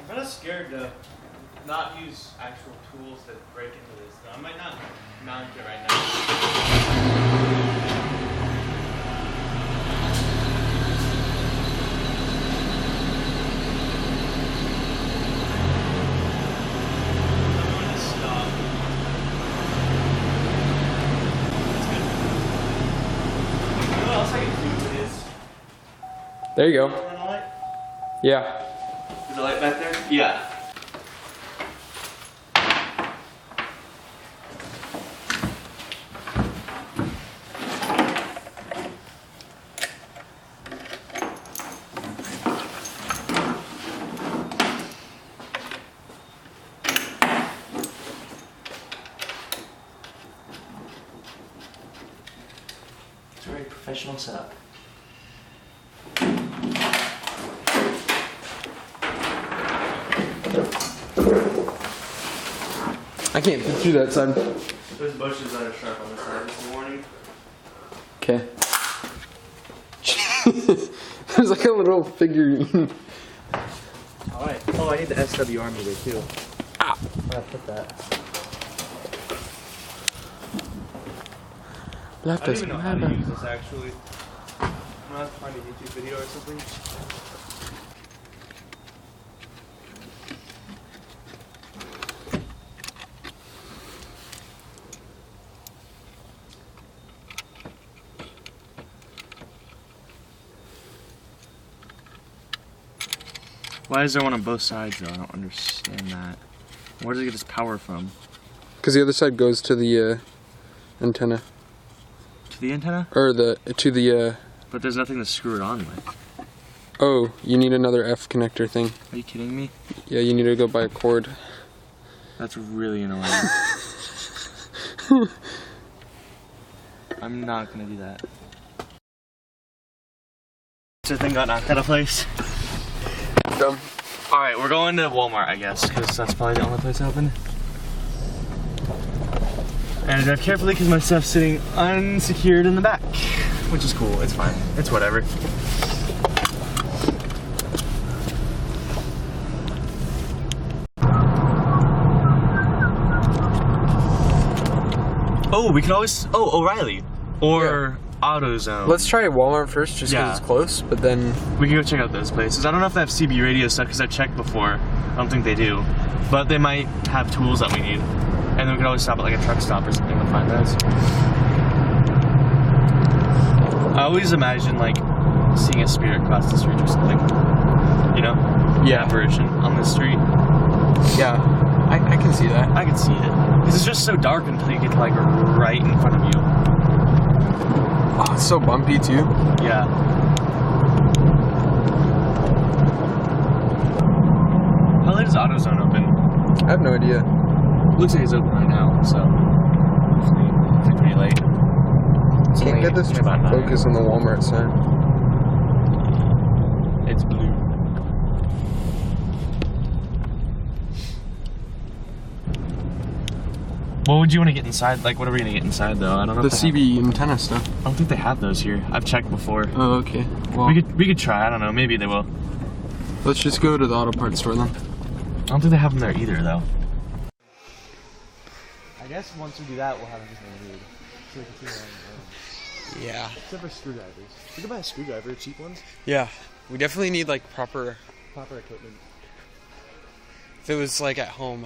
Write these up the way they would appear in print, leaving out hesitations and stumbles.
I'm kind of scared to not use actual tools that break into this. I might not mount it right now. There you go. Yeah. Is the light back there? Yeah. It's a very professional setup. I can't fit through that side. There's bushes that are sharp on the side this morning. Okay. There's like a little figurine. Oh, I need the SWR meter too. Ah. I'm gonna put that. I don't even know how to use this actually. I'm gonna have to find a YouTube video or something. Why is there one on both sides though? I don't understand that. Where does it get its power from? Because the other side goes to the antenna. To the antenna? Or to the But there's nothing to screw it on with. Oh, you need another F connector thing. Are you kidding me? Yeah, you need to go buy a cord. That's really annoying. I'm not gonna do that. This thing got knocked out of place. Dumb. Alright, we're going to Walmart, I guess, because that's probably the only place open. And I drive carefully because my stuff's sitting unsecured in the back, which is cool. It's fine. It's whatever. Oh, we could always... Oh, O'Reilly. Or AutoZone. Let's try Walmart first, just because it's close, but then... We can go check out those places. I don't know if they have CB radio stuff, because I checked before. I don't think they do. But they might have tools that we need. And then we could always stop at like a truck stop or something to find those. I always imagine like seeing a spirit cross the street or something. You know? Yeah. Apparition on the street. Yeah, I can see that. I can see it. Because it's just so dark until you get to like right in front of you. Oh, it's so bumpy too. Yeah. How late is AutoZone open? I have no idea. Looks like it's open right now, so it's pretty late. Can't get this to focus on the Walmart sign. It's blue. What would you want to get inside? Like, what are we going to get inside, though? I don't know. The CB antenna stuff. I don't think they have those here. I've checked before. Oh, okay. Well, we could try. I don't know. Maybe they will. Let's just go to the auto parts store then. I don't think they have them there either, though. I guess once we do that, we'll have everything we need. So we can see around the room. Yeah. Except for screwdrivers. We could buy a screwdriver, cheap ones. Yeah. We definitely need like proper equipment. If it was like at home,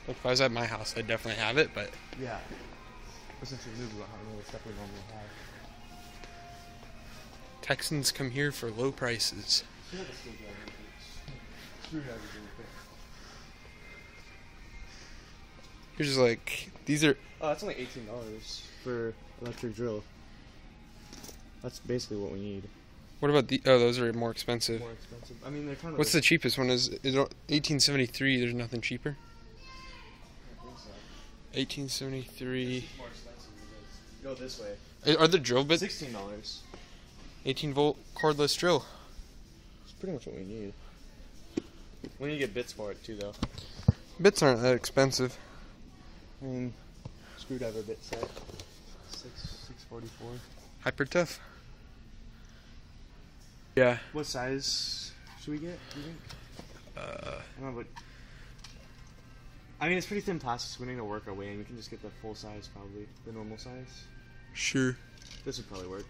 if I was at my house, I'd definitely have it, but... Yeah. But since we moved, we don't have any of the stuff we normally have. Texans come here for low prices. Here's like, these are... Oh, that's only $18 for electric drill. That's basically what we need. What about the... Oh, those are more expensive. More expensive. I mean, they're kind of... What's the cheapest one? Is it 1873? There's nothing cheaper? I think so. 1873... More expensive than this. Go this way. Are the drill bits? $16. 18 volt cordless drill. It's pretty much what we need. We need to get bits for it too, though. Bits aren't that expensive. I mean, screwdriver bit set. $6.44. Hyper tough. Yeah. What size should we get, do you think? I don't know, but I mean, it's pretty thin plastic, so we need to work our way in. We can just get the full size, probably the normal size. Sure. This would probably work.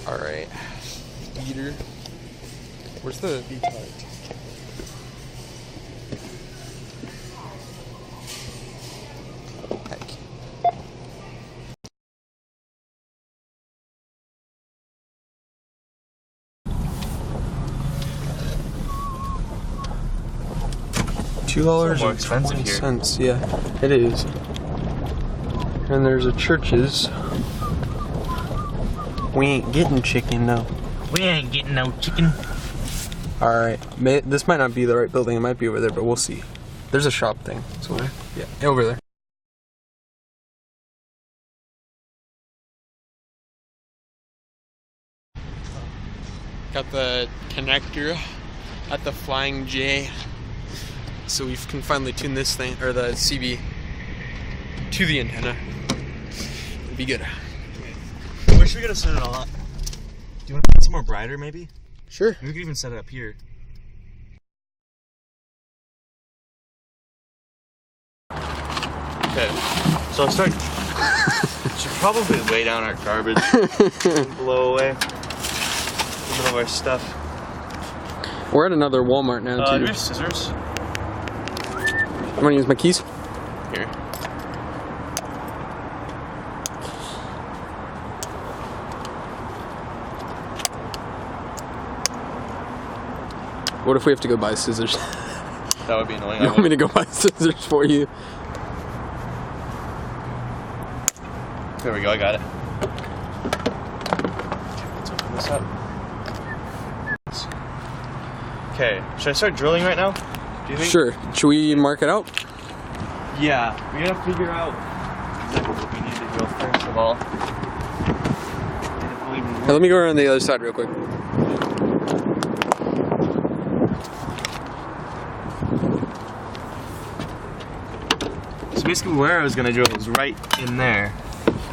All right. Heater. Where's the V-part? $2 more expensive here. Yeah, it is. And there's a Church's. We ain't getting chicken though. We ain't getting no chicken. Alright, this might not be the right building, it might be over there, but we'll see. There's a shop thing. So yeah, over there. Got the connector at the Flying J. So we can finally tune this thing, or the CB, to the antenna. It'd be good. Where should we go to set it all up? Do you want to make it some more brighter, maybe? Sure. We could even set it up here. Okay, so I'll start. Should probably lay down our garbage and blow away a bit of our stuff. We're at another Walmart now, too. Do we have scissors? I'm gonna use my keys. Here. What if we have to go buy scissors? That would be annoying. You want me to go buy scissors for you? There we go, I got it. Let's open this up. Okay, should I start drilling right now? Do you think? Sure. Should we mark it out? Yeah, we gotta figure out exactly what we need to drill first of all. Hey, let me go around the other side real quick. So basically where I was gonna drill was right in there.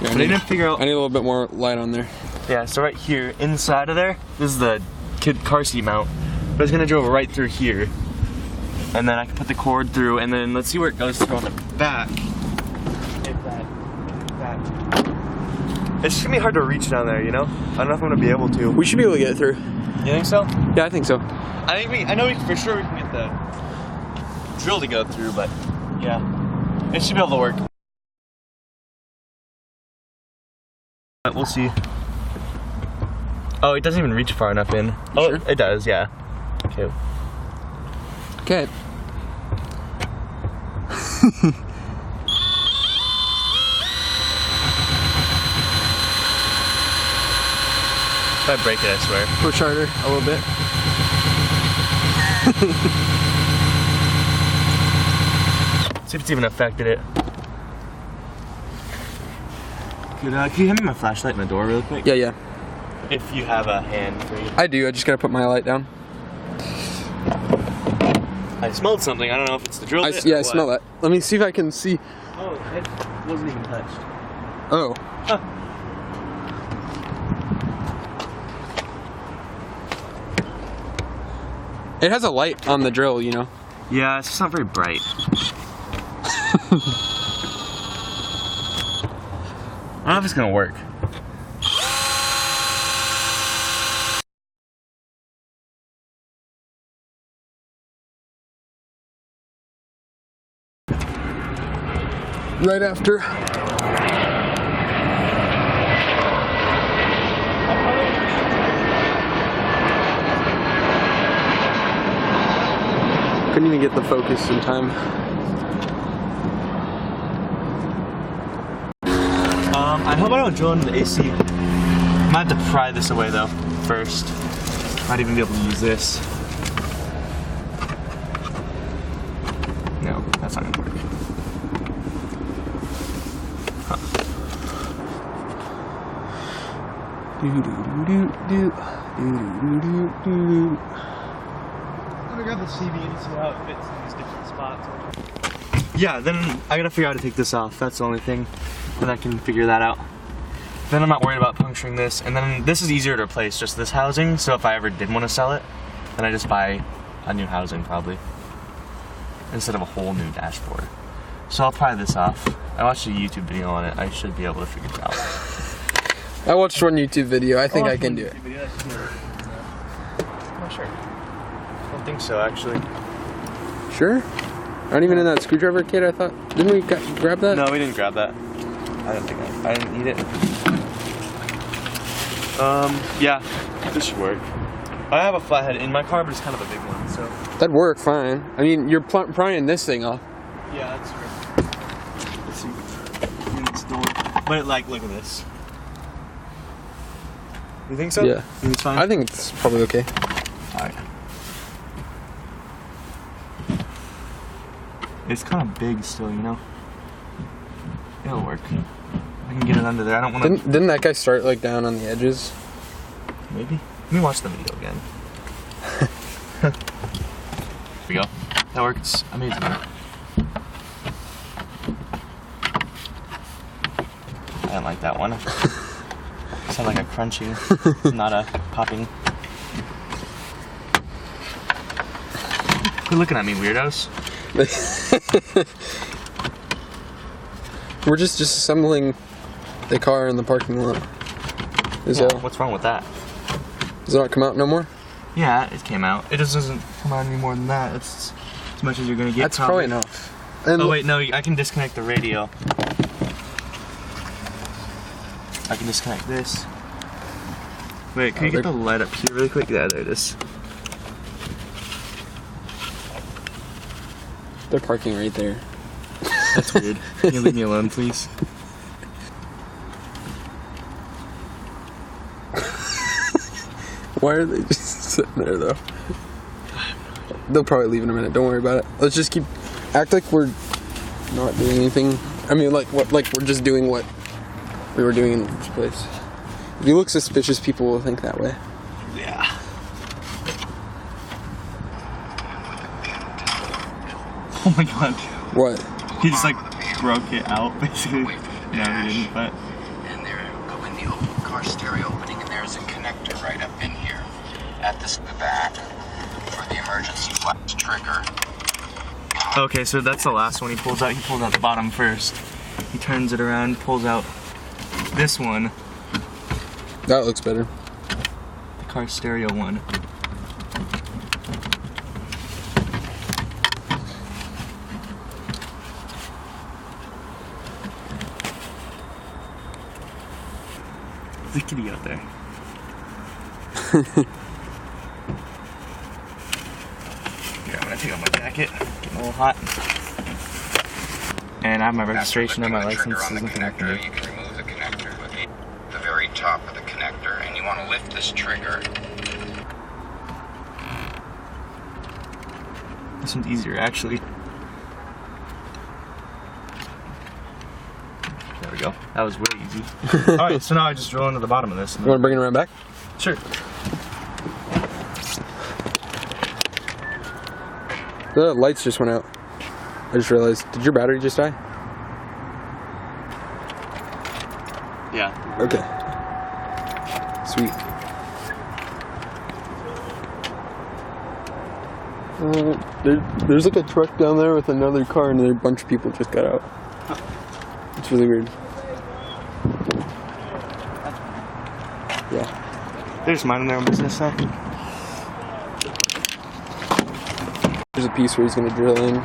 Yeah, but I didn't figure out. I need a little bit more light on there. Yeah, so right here, inside of there, this is the kid car seat mount. But I was gonna drill right through here. And then I can put the cord through, and then let's see where it goes through on the back. If that. It's just gonna be hard to reach down there, you know? I don't know if I'm gonna be able to. We should be able to get it through. You think so? Yeah, I think so. I know for sure we can get the drill to go through, but yeah. It should be able to work. But we'll see. Oh, it doesn't even reach far enough in. Oh, sure? It does, yeah. Okay. Okay. If I break it, I swear. Push harder a little bit. See if it's even affected it. Can you hand me my flashlight in the door real quick? Yeah, yeah. If you have a hand free. I do, I just gotta put my light down. I smelled something, I don't know if it's the drill bit Yeah, or I smell that. Let me see if I can see. Oh, it wasn't even touched. Oh. Huh. It has a light on the drill, you know? Yeah, it's just not very bright. I don't know if it's gonna work. Right after. Couldn't even get the focus in time. I hope I don't drill into the AC. I might have to pry this away though, first. Might even be able to use this. No, that's not gonna work. Huh. I'm gonna grab the CB and see how it fits in these different spots. Yeah, then I gotta figure out how to take this off. That's the only thing. Then I can figure that out. Then I'm not worried about puncturing this. And then this is easier to replace, just this housing. So if I ever did want to sell it, then I just buy a new housing probably. Instead of a whole new dashboard. So I'll pry this off. I watched a YouTube video on it. I should be able to figure it out. I watched one YouTube video. I think I can do it. I'm not sure. I don't think so, actually. Sure? Not even in that screwdriver kit, I thought. Didn't we grab that? No, we didn't grab that. I didn't need it. Yeah, this should work. I have a flathead in my car, but it's kind of a big one, so. That'd work fine. I mean, you're prying this thing off. Yeah, that's true. Let's see. In this door. But like, look at this. You think so? Yeah. You think it's fine? I think it's probably okay. Alright. It's kind of big still, you know? It'll work. I can get it under there. I don't want to... Didn't that guy start like down on the edges? Maybe. Let me watch the video again. Here we go. That works amazing. I didn't like that one. It sounded like a crunching, not a popping. Quit looking at me, weirdos. We're just assembling the car in the parking lot. What's wrong with that? Does it not come out no more? Yeah, it came out. It just doesn't come out any more than that. It's as much as you're gonna get. That's probably enough. And oh wait, no, I can disconnect the radio. I can disconnect this. Wait, can you get the light up here really quick? Yeah, there it is. They're parking right there. That's weird. Can you leave me alone, please? Why are they just sitting there, though? They'll probably leave in a minute. Don't worry about it. Let's just act like we're not doing anything. I mean, like we're just doing what we were doing in the first place. If you look suspicious, people will think that way. Yeah. Oh my god. What? He just like broke it out, basically. No, he didn't, but... And there, go in the open car stereo opening, and there's a connector right up in here. At the back, for the emergency flash trigger. Okay, so that's the last one he pulls out. He pulls out the bottom first. He turns it around, pulls out this one. That looks better. The car stereo one. There's a kitty out there. Here, I'm gonna take off my jacket. Getting a little hot. And I have my registration and my license. There's nothing I can do. You can remove the connector with the very top of the connector, and you want to lift this trigger. This one's easier, actually. There we go. That was way easy. Alright, so now I just drill into the bottom of this. You want to bring it around back? Sure. The lights just went out. I just realized. Did your battery just die? Yeah. Okay. Sweet. There's like a truck down there with another car, and a bunch of people just got out. It's really weird. Yeah. They're just minding their own business now. There's a piece where he's gonna drill in.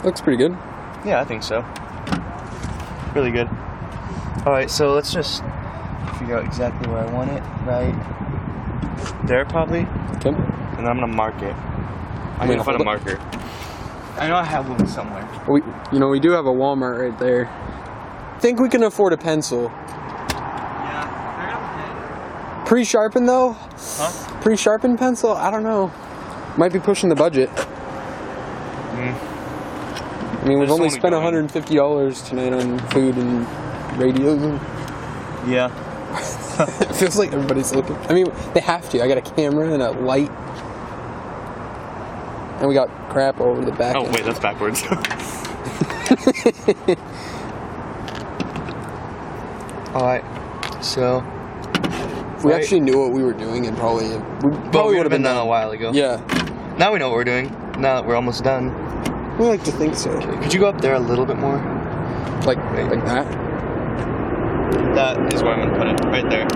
Looks pretty good. Yeah, I think so. Really good. Alright, so let's just figure out exactly where I want it. Right there, probably. Okay. And then I'm gonna mark it. I'm gonna find a marker. I know I have one somewhere. We do have a Walmart right there. Think we can afford a pencil. Yeah, I got a pen. Pre-sharpened though? Huh? Pre-sharpened pencil? I don't know. Might be pushing the budget. I mean, we've only spent $150 tonight on food and radios. Yeah. It feels like everybody's looking. I mean, they have to. I got a camera and a light. And we got crap over the back. Oh, wait, that's backwards. Alright, so... If we actually knew what we were doing, and probably would have been done a while ago. Yeah. Now we know what we're doing, now that we're almost done. We like to think so. Okay, could you go up there a little bit more? Like that? That is where I'm gonna put it, right there.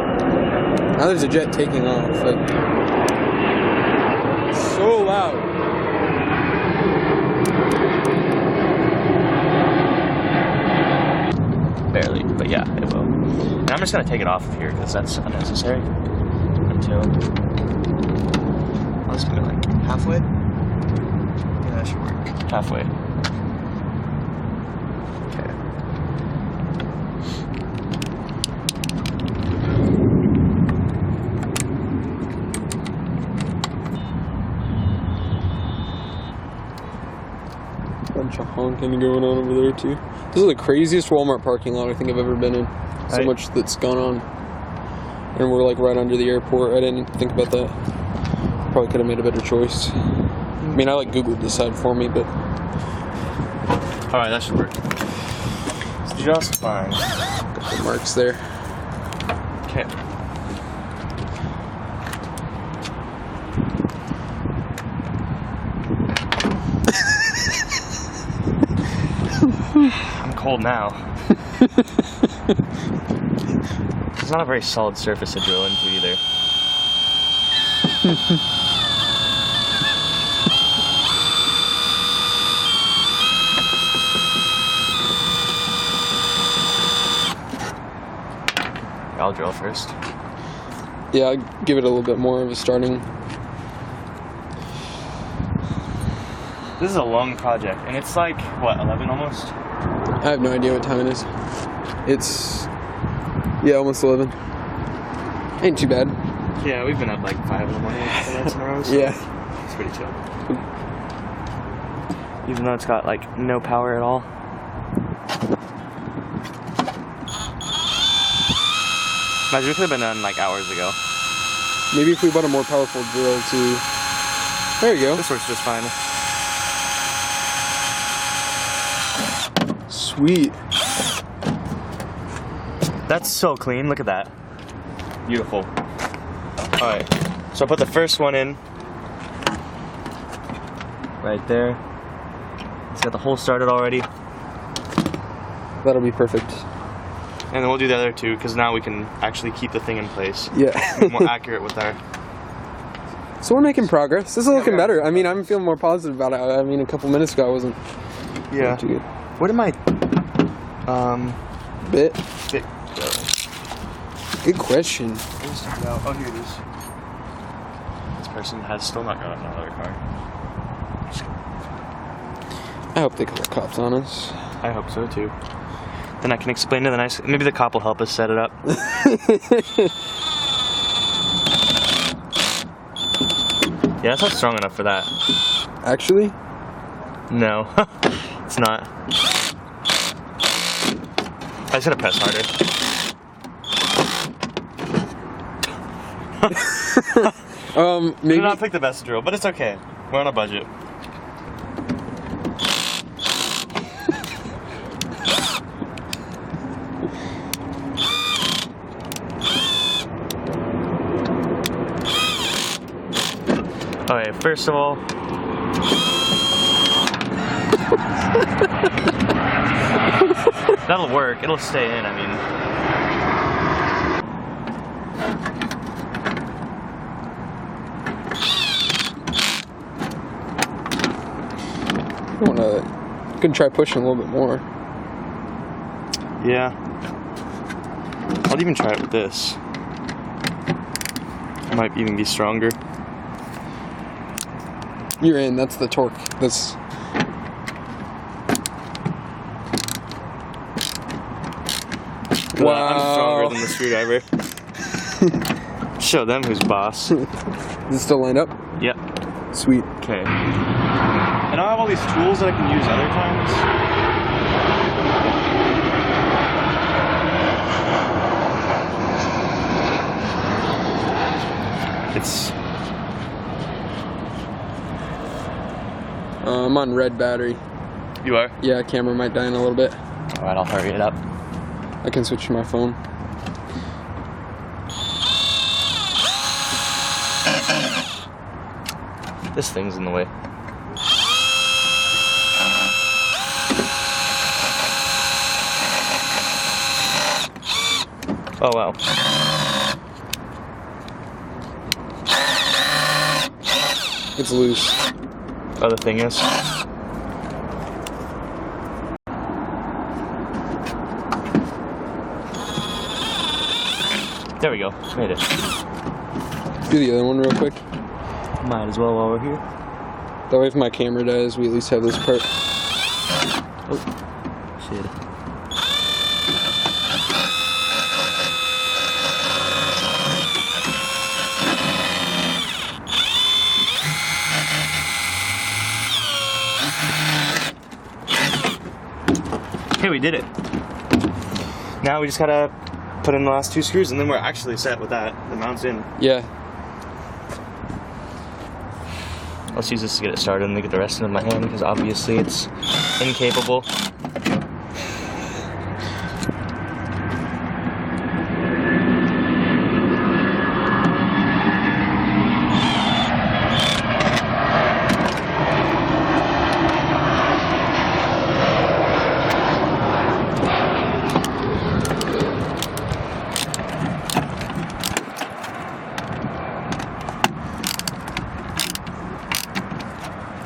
Now there's a jet taking off. Like, so loud. Barely, but yeah, it will. And I'm just gonna take it off of here because that's unnecessary. Until let's do it like halfway. Yeah, that should work. Halfway. Okay. Bunch of honking going on over there too. This is the craziest Walmart parking lot I think I've ever been in. So Right. much that's gone on. And we're like right under the airport. I didn't think about that. Probably could have made a better choice. I mean, I like Googled this side for me, but Alright, that should work. It's just fine. got the marks there. Okay. I'm cold now. It's not a very solid surface to drill into either. I'll drill first. Yeah, I'll give it a little bit more of a starting. This is a long project, and it's like, what, 11 almost? I have no idea what time it is. It's, yeah, almost 11. Ain't too bad. Yeah, we've been up like 5 in the morning for nights in a row, so Yeah. it's pretty chill. Even though it's got like no power at all. Imagine we could have been done like hours ago. Maybe if we bought a more powerful drill too. There you go. This works just fine. Sweet. That's so clean, look at that. Beautiful. Alright, so I put the first one in. Right there. It's got the hole started already. That'll be perfect. And then we'll do the other two, because now we can actually keep the thing in place. Yeah. Be more accurate with our... So we're making progress. This is looking yeah. better. I mean, I'm feeling more positive about it. I mean, a couple minutes ago I wasn't Yeah. too good. Where did my... Bit. bit go? Good question. Oh, here it is. This person has still not got another car. I hope they call the cops on us. I hope so, too. Then I can explain to the nice... Maybe the cop will help us set it up. Yeah, that's not strong enough for that. Actually? No, it's not. I just gotta press harder. Maybe. Did not pick the best drill, but it's okay. We're on a budget. Okay, first of all, that'll work. It'll stay in, I mean. I can try pushing a little bit more. Yeah. I'll even try it with this. It might even be stronger. You're in. That's the torque. That's. Wow. I'm stronger than the screwdriver. Show them who's boss. Is it still lined up? Yep. Sweet. Okay. And I'll have all these tools that I can use other times. It's... I'm on red battery. You are? Yeah, camera might die in a little bit. Alright, I'll hurry it up. I can switch to my phone. This thing's in the way. Oh wow. It's loose. Oh, the thing is? There we go. Made it. Do the other one real quick. Might as well while we're here. That way if my camera dies, we at least have this part. Oh, shit. Okay, we did it. Now we just gotta put in the last 2 screws and then we're actually set with that. The mount's in. Yeah. Let's use this to get it started and then get the rest in my hand because obviously it's incapable.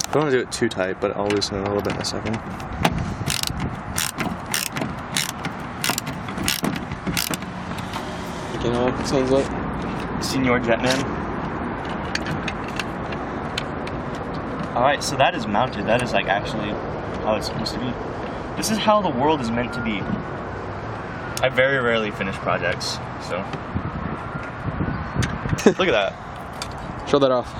I don't want to do it too tight, but I'll loosen it a little bit in a second. You know what it sounds like? Senior Jetman. Alright, so that is mounted. That is like actually how it's supposed to be. This is how the world is meant to be. I very rarely finish projects, so. Look at that. Show that off.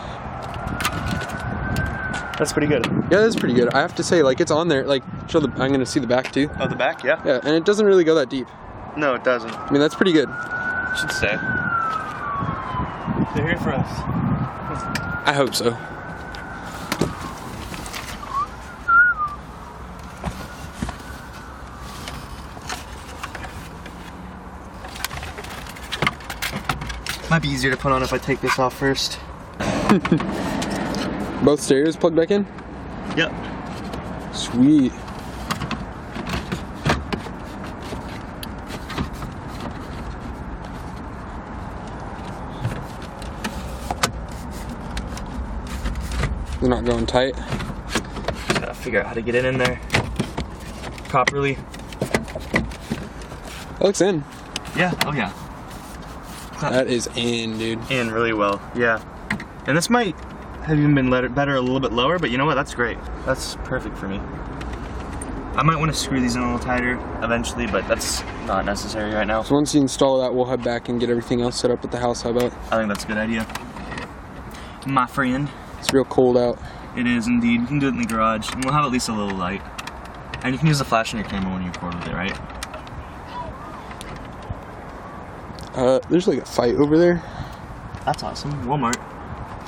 That's pretty good. Yeah, that's pretty good. I have to say, like, it's on there. Like, show the. I'm gonna see the back too. Oh, the back, yeah? Yeah, and it doesn't really go that deep. No, it doesn't. I mean, that's pretty good. Should say. They're here for us. I hope so. Might be easier to put on if I take this off first. Both stereos plugged back in? Yep. Sweet. They're not going tight. Just gotta figure out how to get it in there properly. That looks in. Yeah, oh yeah. That is in, dude. In really well, yeah. And this might have even been better a little bit lower, but you know what? That's great. That's perfect for me. I might want to screw these in a little tighter eventually, but that's not necessary right now. So once you install that, we'll head back and get everything else set up at the house. How about? I think that's a good idea. My friend. It's real cold out. It is indeed. You can do it in the garage, and we'll have at least a little light. And you can use the flash on your camera when you record with it, right? There's like a fight over there. That's awesome. Walmart.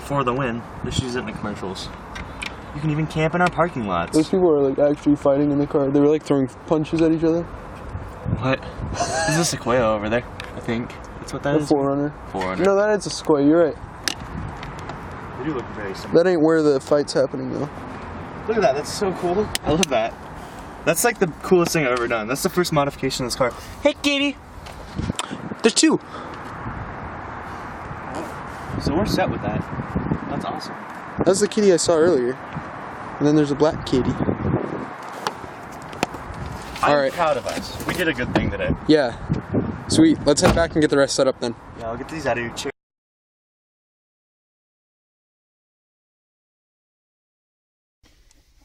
For the win. Just use it in the commercials. You can even camp in our parking lots. Those people are like actually fighting in the car. They were like throwing punches at each other. What? This is a Sequoia over there, I think. That's what that is? 4Runner. 4Runner. No, that is a Sequoia. You're right. They do look very similar. That ain't where the fight's happening though. Look at that. That's so cool. I love that. That's like the coolest thing I've ever done. That's the first modification of this car. Hey, kitty. There's 2. So we're set with that. That's awesome. That's the kitty I saw earlier. And then there's a black kitty. I'm proud of us. We did a good thing today. Yeah. Sweet. Let's head back and get the rest set up then. Yeah, I'll get these out of your chair.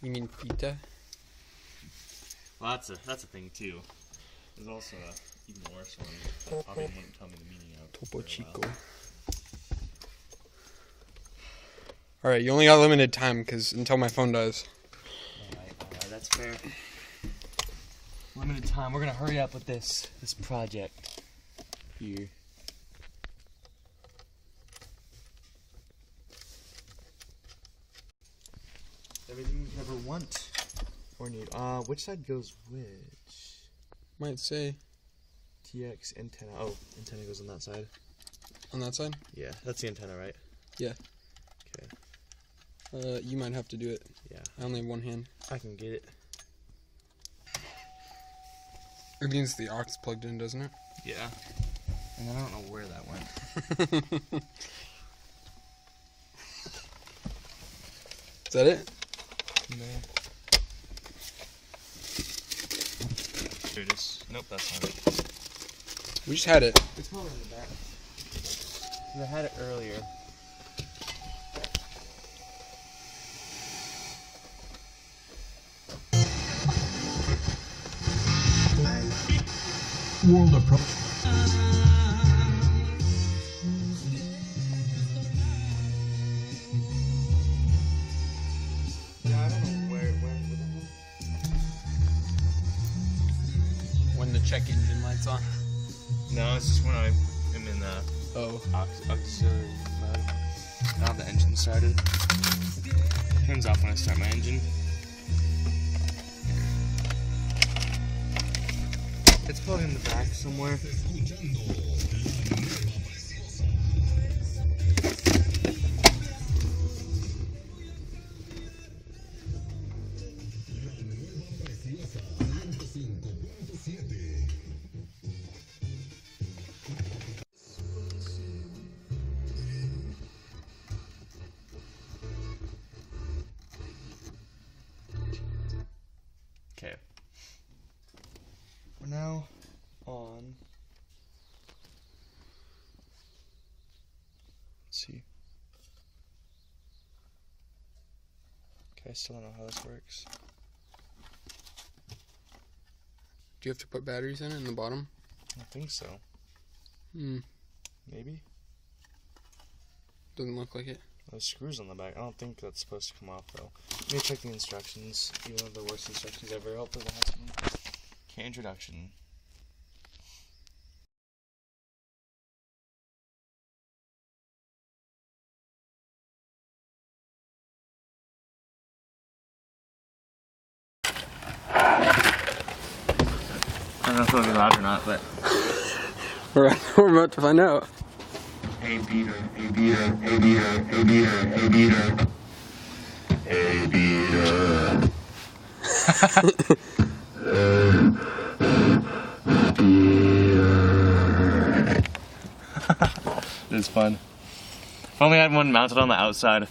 You mean pita? Well, that's a thing too. There's also a even worse one that probably wouldn't tell me the meaning of. Topo Chico. Alright, you only got limited time because until my phone dies. Alright, that's fair. Limited time. We're gonna hurry up with this project here. Everything you ever want or need. Which side goes which? Might say TX antenna. Oh, antenna goes on that side. on that side? Yeah, that's the antenna, right? Yeah. Okay. You might have to do it. Yeah. I only have one hand. I can get it. It means the aux plugged in, doesn't it? Yeah. And I don't know where that went. Is that it? No. Here it is. Nope, that's not it. We just had it. It's probably in the back. I had it earlier. World approach. Yeah, I don't know where it went. When the check engine light's on. No, it's just when I am in the auxiliary mode. Now the engine started. It turns off when I start my engine. It's probably in the back somewhere. Okay. We're now on. Let's see. Okay, I still don't know how this works. Do you have to put batteries in the bottom? I think so. Maybe? Doesn't look like it. There's screws on the back. I don't think that's supposed to come off though. Let me check the instructions. Even though the worst instructions ever. Hopefully the last one. Okay, introduction. I don't know if it'll be loud or not, but. We're about to find out. Hey Peter, hey Peter, hey Peter, hey Peter, hey Peter. Hey Peter. It's fun. If only I had one mounted on the outside.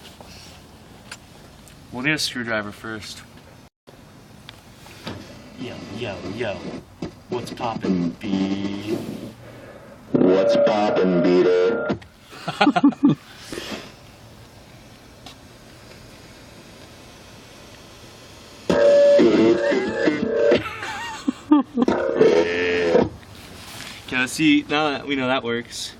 We'll need a screwdriver first. Yo, yo, yo. What's poppin', B? What's poppin', Peter? Okay, let's see. Now that we know that works,